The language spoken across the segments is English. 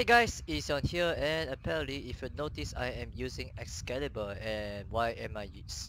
Hey guys, Eazion here, and apparently if you notice I am using Excalibur. And why am I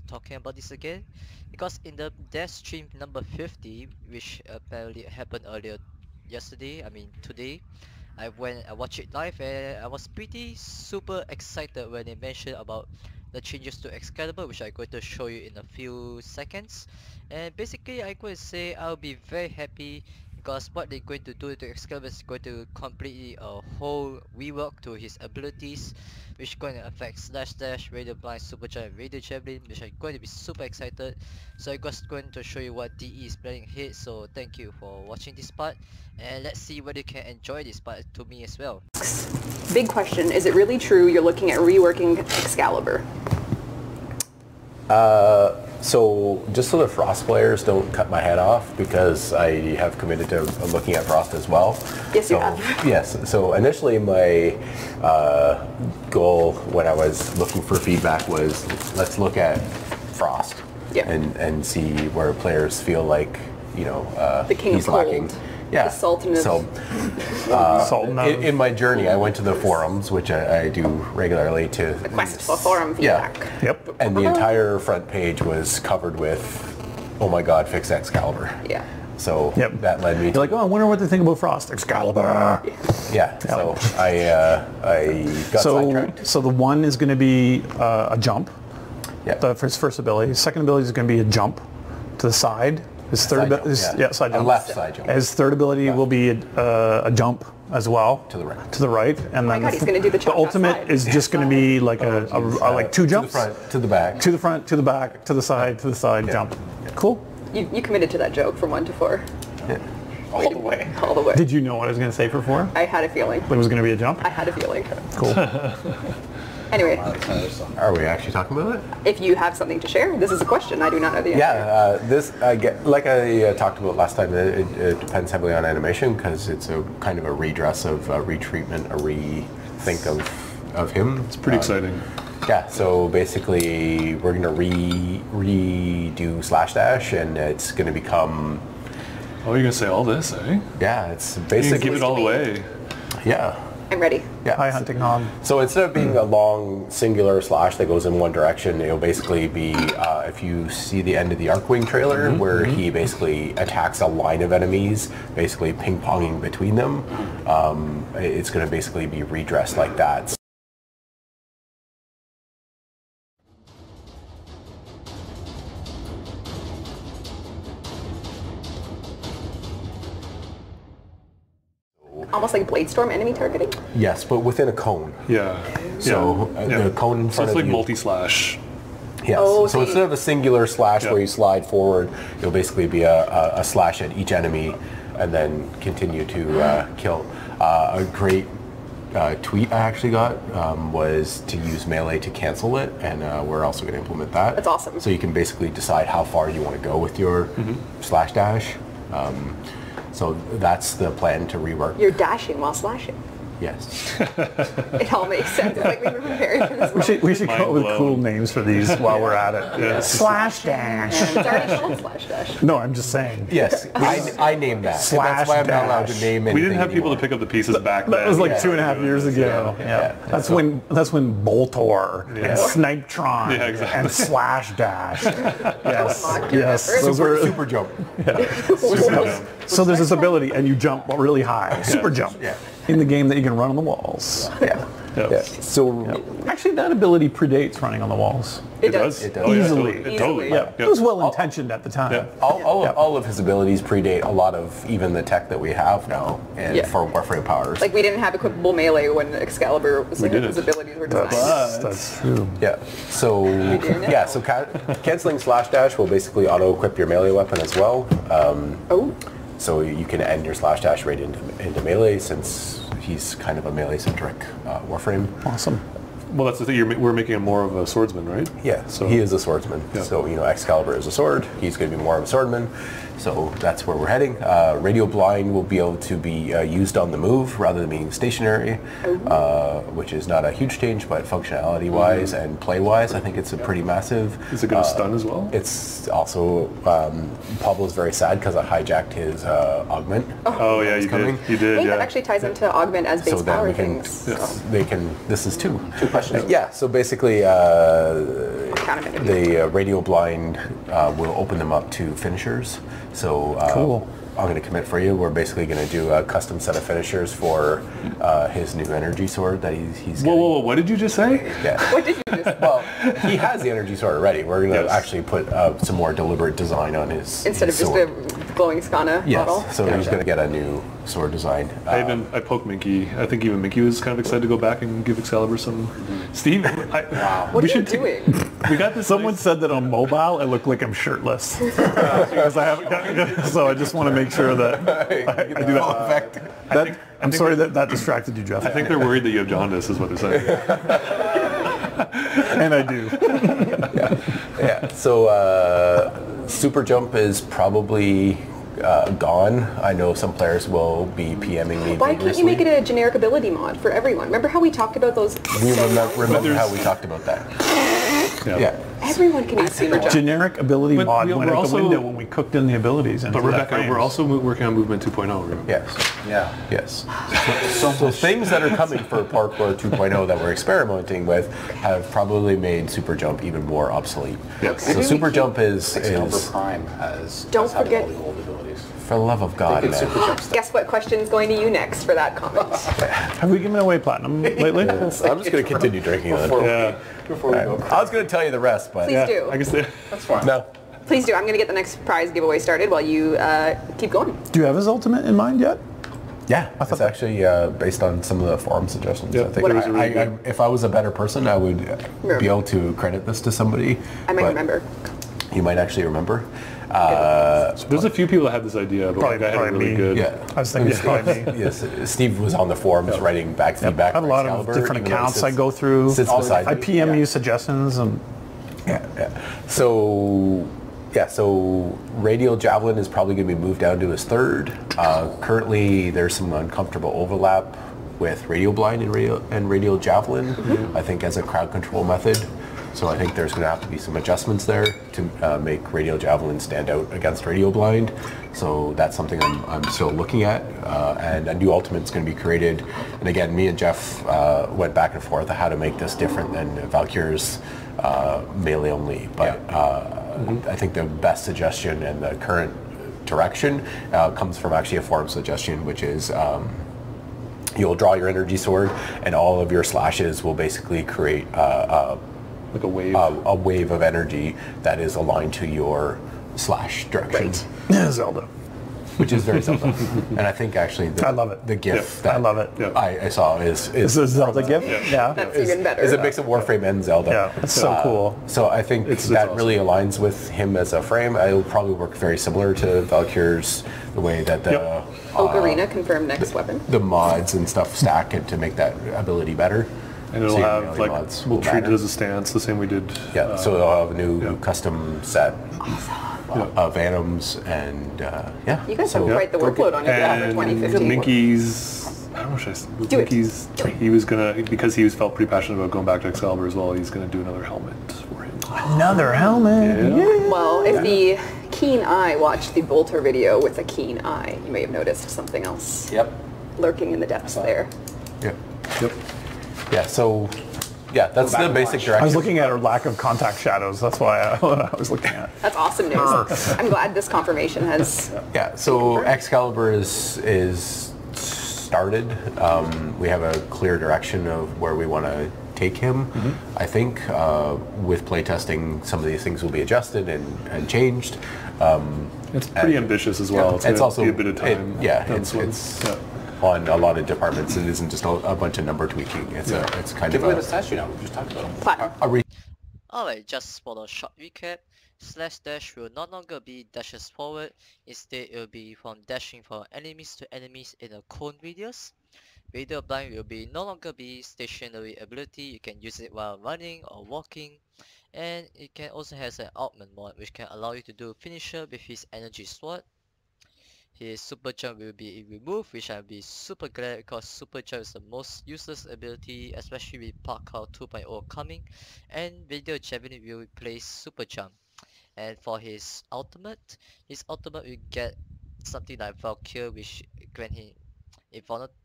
talking about this again? Because in the Devstream number 50, which apparently happened earlier today, I watched it live and I was pretty super excited when they mentioned about the changes to Excalibur, which I'm going to show you in a few seconds. And basically I'm going to say I'll be very happy because what they're going to do to Excalibur is going to completely a whole rework to his abilities, which is going to affect Slash Dash, Radio Blind, Super Giant, Radio Javelin, which I'm going to be super excited. So I'm just going to show you what DE is planning ahead. So thank you for watching this part, and let's see whether you can enjoy this part to me as well. Big question, is it really true you're looking at reworking Excalibur? So just so the Frost players don't cut my head off, because I have committed to looking at Frost as well. Yes, so, you have. Yes. So initially my goal when I was looking for feedback was let's look at Frost and see where players feel like, you know, the king he's of cold. lacking. Yeah. The Sultan So in my journey, I went to the forums, which I do regularly to the quest for forum feedback. Yeah. Yep. And the entire front page was covered with, "Oh my God, fix Excalibur." Yeah. So that led me. You're like, oh, I wonder what they think about Frost. Excalibur. Yeah. So I got sidetracked. So the one is going to be a jump. Yeah. For his first ability. His second ability is going to be a jump to the side. His third ability, side jump. A left side jump. His third ability will be a jump as well. To the right. To the right, and then he's going to do the ultimate side. is just going to be like like two jumps. To the front, to the back. To the front, to the back, to the side jump. Yeah. Cool. You committed to that joke from 1 to 4. Yeah. All the way. All the way. Did you know what I was going to say for 4? I had a feeling. It was going to be a jump? I had a feeling. Cool. Anyway. Are we actually talking about it? If you have something to share, this is a question. I do not know the answer. Yeah, this like I talked about last time. It depends heavily on animation because it's a kind of a redress of retreatment, a rethink of him. It's pretty exciting. Yeah. So basically, we're gonna redo Slash Dash, and it's gonna become. Oh, you're gonna say all this, eh? Yeah, it's You basically. give it all away. Yeah. I'm ready. Yeah. Hi, Hunting Hog. So instead of being a long singular slash that goes in one direction, it'll basically be, if you see the end of the Arcwing trailer, where he basically attacks a line of enemies, basically ping-ponging between them, it's going to basically be redressed like that. Almost like Bladestorm enemy targeting? Yes, but within a cone. Yeah. So the cone in front so it's of like you. multi-slash. Yes. Oh, so instead of a singular slash where you slide forward, it'll basically be a slash at each enemy and then continue to kill. A great tweet I actually got was to use melee to cancel it, and we're also going to implement that. That's awesome. So you can basically decide how far you want to go with your slash dash. So that's the plan to rework. You're dashing while slashing. Yes. It all makes sense. It's like we were preparing for this. We should come up with cool names for these while we're at it. Yeah. Slash Dash. It's already called Slash Dash. No, I'm just saying. Yes, I named that. Slash That's why I'm not allowed to dash. name anything We didn't have people anymore. to pick up the pieces back then. That was like 2.5 years ago. Yeah. That's when Boltor and Snipetron and Slash Dash. Yes. Those were Super jump. So there's this ability, and you jump really high, super jump, in the game that you can run on the walls. Yeah. So Actually, that ability predates running on the walls. It does. It does. Oh, yeah, Easily. totally. Yeah, it was well intentioned at the time. Yeah. all of his abilities predate a lot of even the tech that we have now, and for Warframe powers. Like we didn't have equipable melee when Excalibur was like his abilities were designed. That's true. Yeah. So So canceling slash dash will basically auto equip your melee weapon as well. So you can end your slash dash right into melee, since he's kind of a melee centric Warframe. Awesome. Well, that's the thing. We're making him more of a swordsman, right? Yeah, so he is a swordsman. Yeah. So, Excalibur is a sword. He's going to be more of a swordman. So that's where we're heading. Radio blind will be able to be used on the move rather than being stationary, which is not a huge change, but functionality-wise and play-wise, I think it's a pretty massive. Is it going to stun as well? It's also, Pablo's very sad because I hijacked his augment. Oh yeah, you did. You did. I think Yeah. that actually ties into augment as base So then power we can, things. they can, this is two questions. Yeah, so basically the radio blind will open them up to finishers. So Cool. I'm going to commit for you. We're basically going to do a custom set of finishers for his new energy sword that he's getting. Whoa! What did you just say? Yeah. What did you just Well, he has the energy sword already. We're going to Yes. actually put some more deliberate design on his instead of his just sword. a glowing Skana Yes, model? so he's going to get a new sword design. I poked Minky. I think even Minky was kind of excited to go back and give Excalibur some. Steve, What are you doing? We got this. Someone said that on mobile I look like I'm shirtless. Because I haven't, so I just want to make sure that I do that. I'm sorry that distracted you, Jeff. I think they're worried that you have jaundice, is what they're saying. And I do. Yeah. So super jump is probably gone. I know some players will be PMing me. Why can't you make it a generic ability mod for everyone? Remember how we talked about those? We remember how we talked about that. Yeah. Everyone can use super jump. Generic ability But mod we're went out also- the window when we cooked in the abilities. But Rebecca, we're also working on Movement 2.0. Right? Yes. Yeah. Yes. So things that are coming for Parkour 2.0 that we're experimenting with have probably made Super Jump even more obsolete. Yes. So Super Jump is Excalibur Prime has Don't had forget- all the old abilities. for the love of God, It's man. Super Jump stuff. Guess what question's going to you next for that comment? Have we given away platinum lately? I'm just going to continue drinking then. Yeah. Before we go, I was going to tell you the rest, but Please do. I guess they, that's fine. no. Please do. I'm going to get the next prize giveaway started while you keep going. Do you have his ultimate in mind yet? Yeah, it's actually based on some of the forum suggestions. Yeah, I think there was a really if I was a better person, I would be able to credit this to somebody. I might but remember. You might actually remember. there's a few people that had this idea, but Probably- I had a probably really me. good. Yeah. I was thinking it's probably me. Yes, Steve was on the forums writing back feedback. I have a for lot of Excalibur, different even though he accounts I sits- go through. Sits beside I me. PM Yeah. you suggestions and So Radial Javelin is probably going to be moved down to his third. Currently, there's some uncomfortable overlap with Radial Blind and Radial Javelin, I think as a crowd control method. So I think there's going to have to be some adjustments there to make Radial Javelin stand out against Radial Blind. So that's something I'm still looking at. And a new ultimate is going to be created. And again, me and Jeff went back and forth on how to make this different than Valkyr's melee only. But I think the best suggestion and the current direction comes from actually a forum suggestion, which is you'll draw your energy sword and all of your slashes will basically create Like a wave. a wave of energy that is aligned to your slash direction, Zelda. which is very Zelda. And I think actually I love it. the GIF Yeah. that I love it. Yeah. I saw is Is this a Zelda gift? Yeah. That's even better. is a mix of Warframe and Zelda. Yeah, it's so cool. So I think It's that awesome. really aligns with him as a frame. It'll probably work very similar to Valkyr's, the way that the Ocarina confirmed next weapon. the mods and stuff stack it to make that ability better. And it'll So your have melee like mods we'll will treat it matter. as a stance, the same we did. Yeah, so they'll have a new yeah. custom set of Venoms and yeah. You guys so have quite the workload on your job for And 2015. Minky's, I don't know what should I say. Do it. Minky's, he was gonna, because he was felt pretty passionate about going back to Excalibur as well. He's gonna do another helmet for him. Another helmet. Yeah. Well, if the keen eye watched the Bolter video with a keen eye, you may have noticed something else Yep. lurking in the depths there. Yeah. Yep. Yeah, so yeah, that's back the and basic watch. direction. I was looking at her lack of contact shadows. That's why I was looking at. That's awesome news. I'm glad this confirmation has. Yeah, so Excalibur is started. We have a clear direction of where we want to take him. I think with playtesting, some of these things will be adjusted and changed. It's pretty ambitious as well. Yeah, it's gonna also be a bit of time. it's on a lot of departments. It isn't just a bunch of number tweaking. It's it's kind Give of away the a, statue now. We just talked about it. Platinum. a re- Alright, just for a short recap, slash dash will no longer be dashes forward, instead it will be from dashing from enemies to enemies in a cone radius. Radial Blind will be no longer be stationary ability. You can use it while running or walking. And it can also has an augment mod which can allow you to do finisher with his energy sword. His super jump will be removed, which I'll be super glad because super jump is the most useless ability, especially with Parkour 2.0 coming. And Radial Javelin will replace super jump. And for his ultimate will get something like Valkyrie, which grant him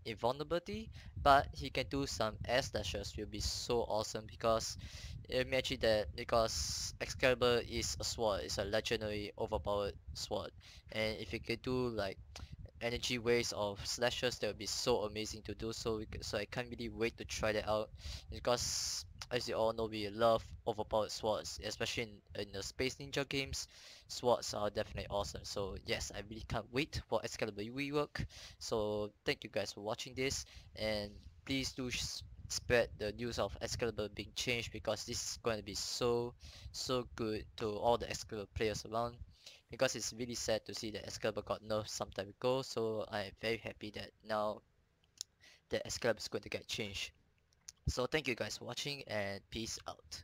invulnerability, but he can do some air slashes will be so awesome because imagine that because Excalibur is a sword, it's a legendary overpowered sword, and if you can do like energy waves of slashes, that would be so amazing to do so. So I can't really wait to try that out because as you all know, we love overpowered swords, especially in the Space Ninja games. Swords are definitely awesome. So yes, I really can't wait for Excalibur rework. So thank you guys for watching this, and please do spread the news of Excalibur being changed because this is going to be so good to all the Excalibur players around because it's really sad to see that Excalibur got nerfed some time ago, so I am very happy that now the Excalibur is going to get changed. So thank you guys for watching and peace out.